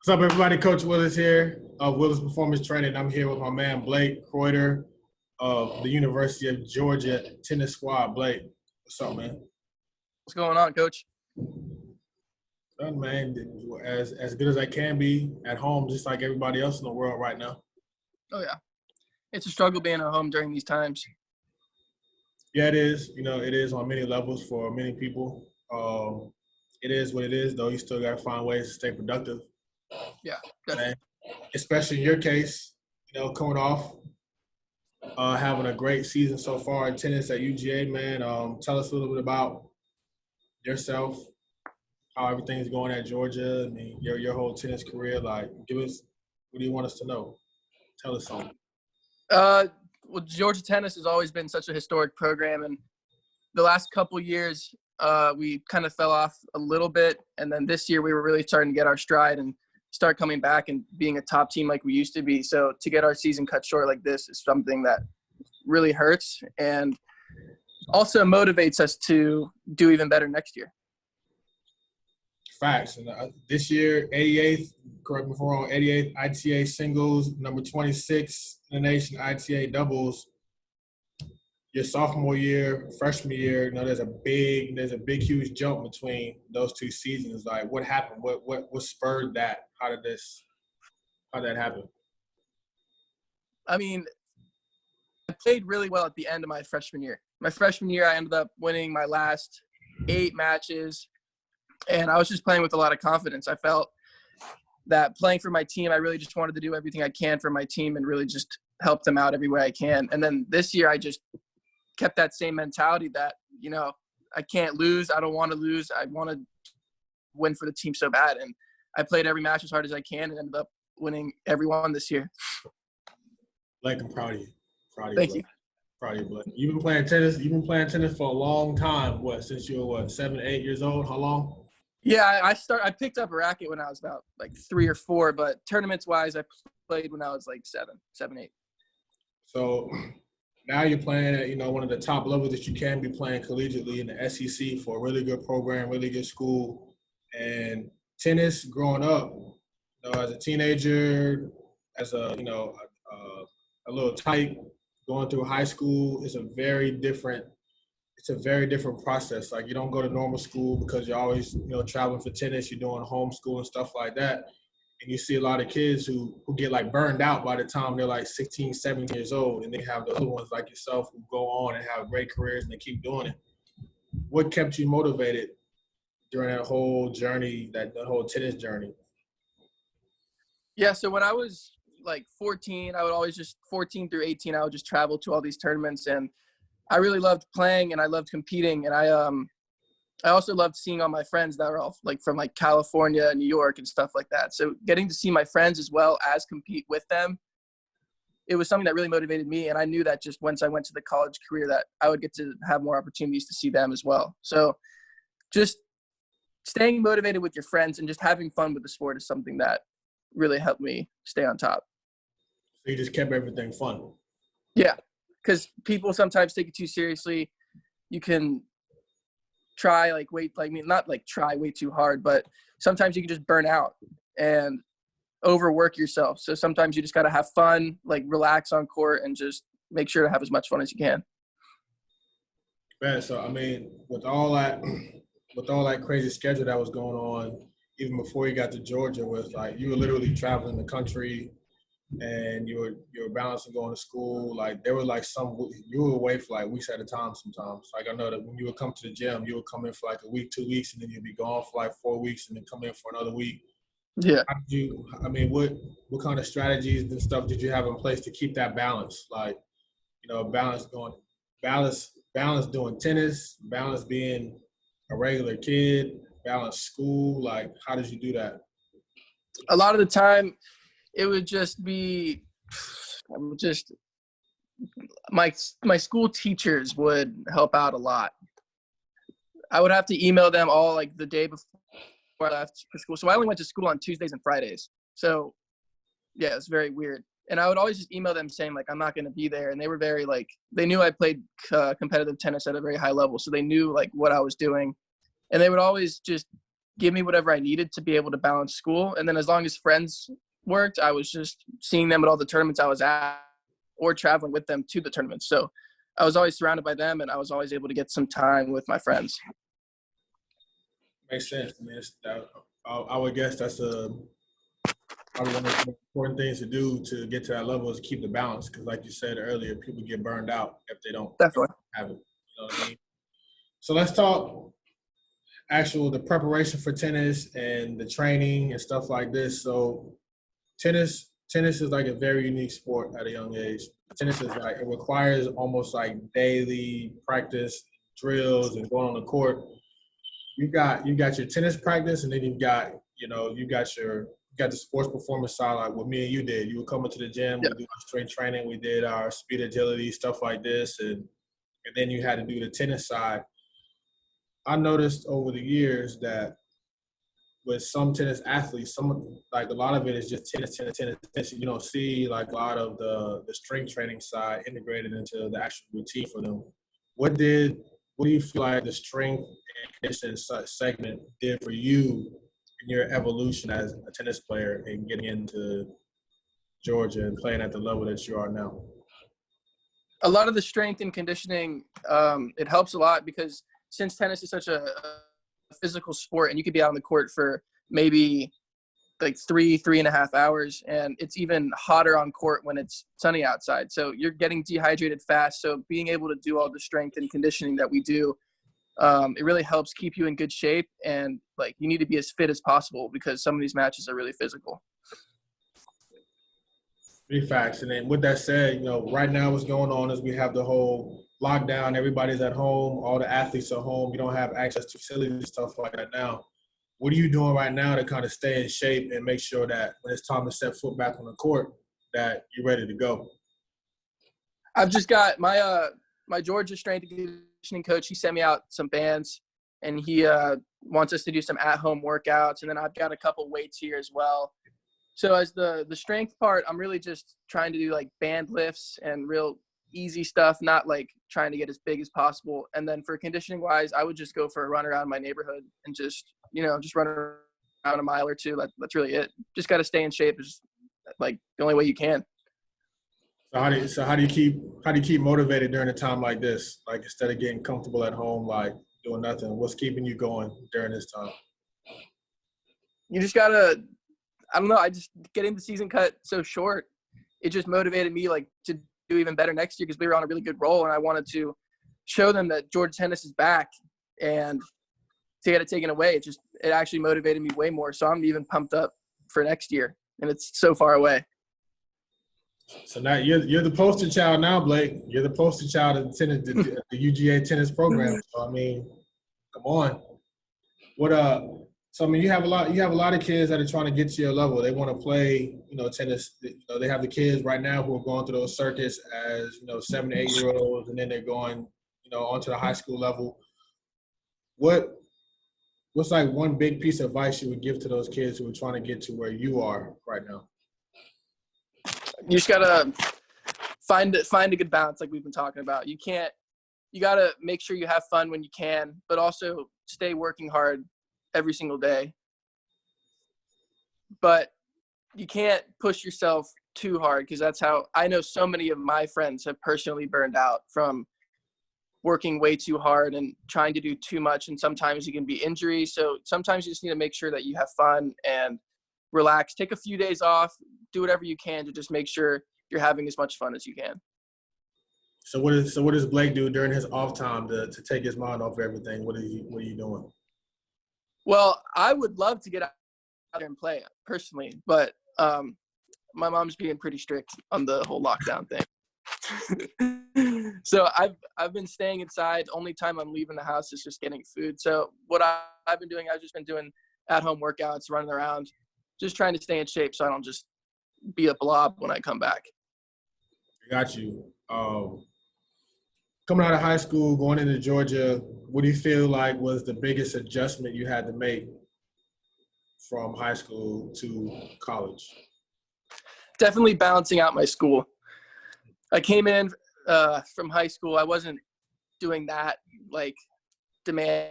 What's up, everybody? Coach Willis here of Willis Performance Training. I'm here with my man Blake Croyder of the University of Georgia tennis squad. Blake, what's up, man? What's going on, Coach? Done, man. As good as I can be at home, just like everybody else in the world right now. Oh yeah, it's a struggle being at home during these times. Yeah, it is. It is on many levels for many people. It is what it is, though. You still got to find ways to stay productive. Yeah, definitely. Especially in your case, coming off having a great season so far in tennis at UGA, man. Tell us a little bit about yourself, how everything's going at Georgia. I mean, your whole tennis career. Like, give us, what do you want us to know? Tell us something. Well, Georgia tennis has always been such a historic program, and the last couple years we kind of fell off a little bit, and then this year we were really starting to get our stride and start coming back and being a top team like we used to be. So to get our season cut short like this is something that really hurts and also motivates us to do even better next year. Facts. And this year, 88th, correct me if I'm wrong, 88th ITA singles, number 26 in the nation, ITA doubles. Your sophomore year, freshman year, there's a big, huge jump between those two seasons. Like, what happened? What spurred that? How did that happen? I mean, I played really well at the end of my freshman year. My freshman year, I ended up winning my last 8 matches, and I was just playing with a lot of confidence. I felt that playing for my team, I really just wanted to do everything I can for my team and really just help them out every way I can. And then this year, I just kept that same mentality that, I can't lose. I don't want to lose. I want to win for the team so bad. And I played every match as hard as I can and ended up winning every one this year. Blake, I'm proud of you. Thank you. Proud of you, Blake. You've been playing tennis for a long time. Since you were 7, 8 years old? How long? Yeah, I picked up a racket when I was about 3 or 4, but tournaments wise, I played when I was 7, 8. So now you're playing at, one of the top levels that you can be playing collegiately in the SEC for a really good program, really good school. And tennis growing up, as a teenager, as a little tyke, going through high school, it's a very different process. Like, you don't go to normal school because you're always, traveling for tennis, you're doing homeschool and stuff like that. And you see a lot of kids who get burned out by the time they're 16, 17 years old, and they have the other ones like yourself who go on and have great careers and they keep doing it. What kept you motivated during that whole journey, that whole tennis journey? Yeah, so when I was 14, I would always 14 through 18, I would just travel to all these tournaments, and I really loved playing and I loved competing, and I also loved seeing all my friends that were all from California, New York, and stuff like that. So getting to see my friends as well as compete with them, it was something that really motivated me. And I knew that just once I went to the college career that I would get to have more opportunities to see them as well. So just staying motivated with your friends and just having fun with the sport is something that really helped me stay on top. So you just kept everything fun? Yeah, because people sometimes take it too seriously. You can try try way too hard, but sometimes you can just burn out and overwork yourself. So sometimes you just got to have fun, relax on court and just make sure to have as much fun as you can. Man, so I mean, with all that crazy schedule that was going on, even before you got to Georgia, was you were literally traveling the country and you were balancing going to school. There were you were away for weeks at a time sometimes. I know that when you would come to the gym, you would come in for a week, 2 weeks, and then you'd be gone for 4 weeks and then come in for another week. Yeah. What kind of strategies and stuff did you have in place to keep that balance? Balance doing tennis, balance being a regular kid, balance school. How did you do that? A lot of the time, it would just be my school teachers would help out a lot. I would have to email them all the day before I left for school. So I only went to school on Tuesdays and Fridays. So yeah, it's very weird. And I would always just email them saying I'm not going to be there. And they were very they knew I played competitive tennis at a very high level. So they knew what I was doing. And they would always just give me whatever I needed to be able to balance school. And then as long as friends worked, I was just seeing them at all the tournaments I was at or traveling with them to the tournaments. So I was always surrounded by them, and I was always able to get some time with my friends. Makes sense. I mean, I would guess that's probably one of the most important things to do to get to that level is keep the balance. Because, like you said earlier, people get burned out if they don't Definitely. have it. You know what I mean? So let's talk the preparation for tennis and the training and stuff like this. So tennis is like a very unique sport at a young age. Tennis is like it requires almost like daily practice, drills, and going on the court. You got your tennis practice, and then you got the sports performance side, like what me and you did. You would come into the gym, Yeah. we do our strength training, we did our speed agility, stuff like this, and then you had to do the tennis side. I noticed over the years that with some tennis athletes, a lot of it is just tennis. You don't see like a lot of the strength training side integrated into the actual routine for them. What do you feel like the strength and conditioning segment did for you in your evolution as a tennis player and getting into Georgia and playing at the level that you are now? A lot of the strength and conditioning, it helps a lot because since tennis is such a physical sport and you could be out on the court for maybe like 3.5 hours, and it's even hotter on court when it's sunny outside. So you're getting dehydrated fast. So being able to do all the strength and conditioning that we do, it really helps keep you in good shape. And like you need to be as fit as possible because some of these matches are really physical. Big facts. And then with that said, right now what's going on is we have the whole lockdown. Everybody's at home. All the athletes are home. You don't have access to facilities and stuff like that now. What are you doing right now to kind of stay in shape and make sure that when it's time to set foot back on the court, that you're ready to go? I've just got my Georgia strength and conditioning coach. He sent me out some bands, and he wants us to do some at-home workouts. And then I've got a couple weights here as well. So as the strength part, I'm really just trying to do like band lifts and real easy stuff, not like trying to get as big as possible. And then for conditioning wise, I would just go for a run around my neighborhood and just run around a mile or two. That's really it. Just got to stay in shape is like the only way you can. So how do you keep motivated during a time like this? Like instead of getting comfortable at home, like doing nothing, what's keeping you going during this time? You just gotta, I don't know. I just getting the season cut so short. It just motivated me like to do even better next year because we were on a really good roll, and I wanted to show them that Georgia tennis is back, and to get it taken away, it actually motivated me way more. So I'm even pumped up for next year, and it's so far away. So now you're the poster child now, Blake. You're the poster child of the UGA tennis program. So I mean, come on. So I mean, you have a lot of kids that are trying to get to your level. They want to play, tennis. They have the kids right now who are going through those circuits as 7 to 8 year olds, and then they're going, onto the high school level. What's like one big piece of advice you would give to those kids who are trying to get to where you are right now? You just gotta find a good balance, like we've been talking about. You gotta make sure you have fun when you can, but also stay working hard every single day. But you can't push yourself too hard because that's how I know so many of my friends have personally burned out from working way too hard and trying to do too much. And sometimes you can be injuries. So sometimes you just need to make sure that you have fun and relax, take a few days off, do whatever you can to just make sure you're having as much fun as you can. So what does Blake do during his off time to take his mind off everything? What are you doing? Well, I would love to get out there and play personally, but my mom's being pretty strict on the whole lockdown thing. So I've been staying inside. Only time I'm leaving the house is just getting food. So what I've been doing, I've just been doing at-home workouts, running around, just trying to stay in shape so I don't just be a blob when I come back. I got you. Coming out of high school, going into Georgia, what do you feel like was the biggest adjustment you had to make from high school to college? Definitely balancing out my school. I came in from high school. I wasn't doing that like demand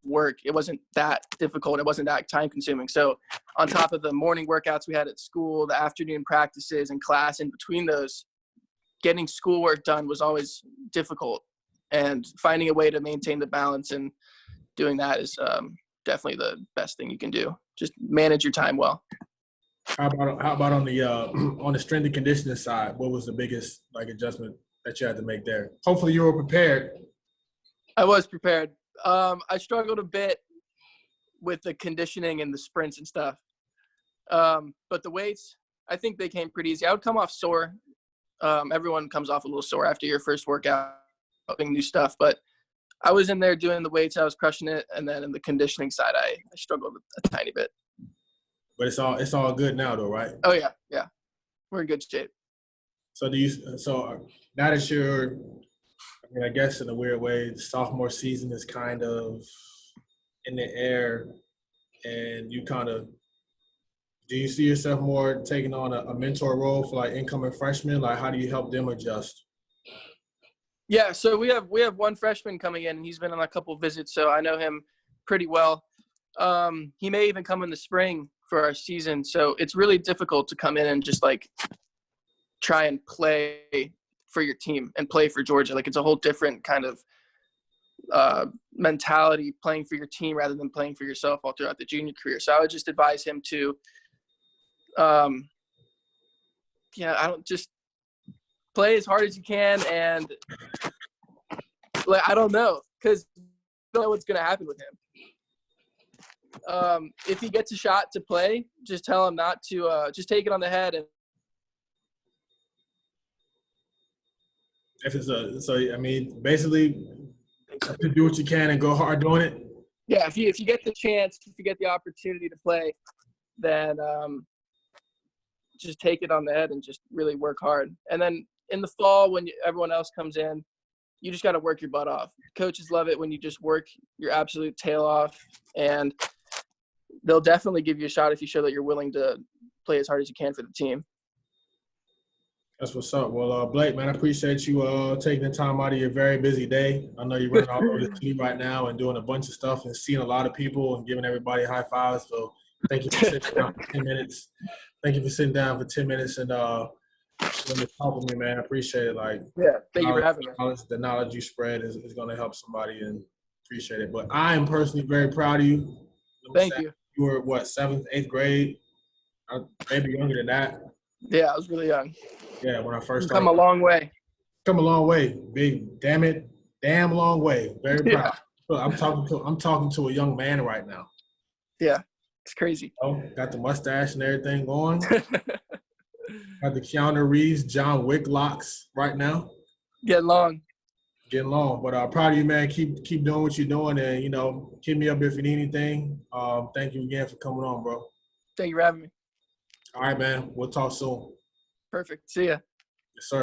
work. It wasn't that difficult. It wasn't that time consuming. So on top of the morning workouts we had at school, the afternoon practices and class in between those, getting schoolwork done was always difficult. And finding a way to maintain the balance and doing that is definitely the best thing you can do. Just manage your time well. How about on the strength and conditioning side? What was the biggest adjustment that you had to make there? Hopefully you were prepared. I was prepared. I struggled a bit with the conditioning and the sprints and stuff. But the weights, I think they came pretty easy. I would come off sore. Everyone comes off a little sore after your first workout, doing new stuff. But I was in there doing the weights. I was crushing it. And then in the conditioning side, I struggled a tiny bit. But it's all good now, though, right? Oh, yeah. Yeah. We're in good shape. So now that you're, I guess in a weird way, the sophomore season is kind of in the air, and you do you see yourself more taking on a mentor role for incoming freshmen? How do you help them adjust? Yeah, so we have one freshman coming in, and he's been on a couple of visits, so I know him pretty well. He may even come in the spring for our season, so it's really difficult to come in and just try and play for your team and play for Georgia. It's a whole different kind of mentality, playing for your team rather than playing for yourself all throughout the junior career. So I would just advise him to, I don't just play as hard as you can, and I don't know, because I don't know what's going to happen with him. If he gets a shot to play, just tell him not to just take it on the head. And if it's basically to do what you can and go hard doing it. Yeah, if you get the chance, if you get the opportunity to play, then just take it on the head and just really work hard. And then in the fall, when everyone else comes in, you just got to work your butt off. Coaches love it when you just work your absolute tail off, and they'll definitely give you a shot if you show that you're willing to play as hard as you can for the team. That's what's up. Well, Blake, man, I appreciate you taking the time out of your very busy day. I know you're running all over the city right now and doing a bunch of stuff and seeing a lot of people and giving everybody high fives. So thank you for sitting down for 10 minutes. Thank you for sitting down for 10 minutes and talk with me, man. I appreciate it. Thank you for having me. The knowledge you spread is going to help somebody, and appreciate it. But I am personally very proud of you. Thank you. You were, 7th, 8th grade? Maybe younger than that. Yeah, I was really young. Yeah, when I first started. Come a long way. Come a long way. Big, damn long way. Very proud. Yeah. I'm talking to a young man right now. Yeah, it's crazy. Oh, got the mustache and everything going. Got the Keanu Reeves, John Wick locks right now. Getting long. But proud of you, man. Keep doing what you're doing, and hit me up if you need anything. Thank you again for coming on, bro. Thank you for having me. All right, man. We'll talk soon. Perfect. See ya. Yes, sir.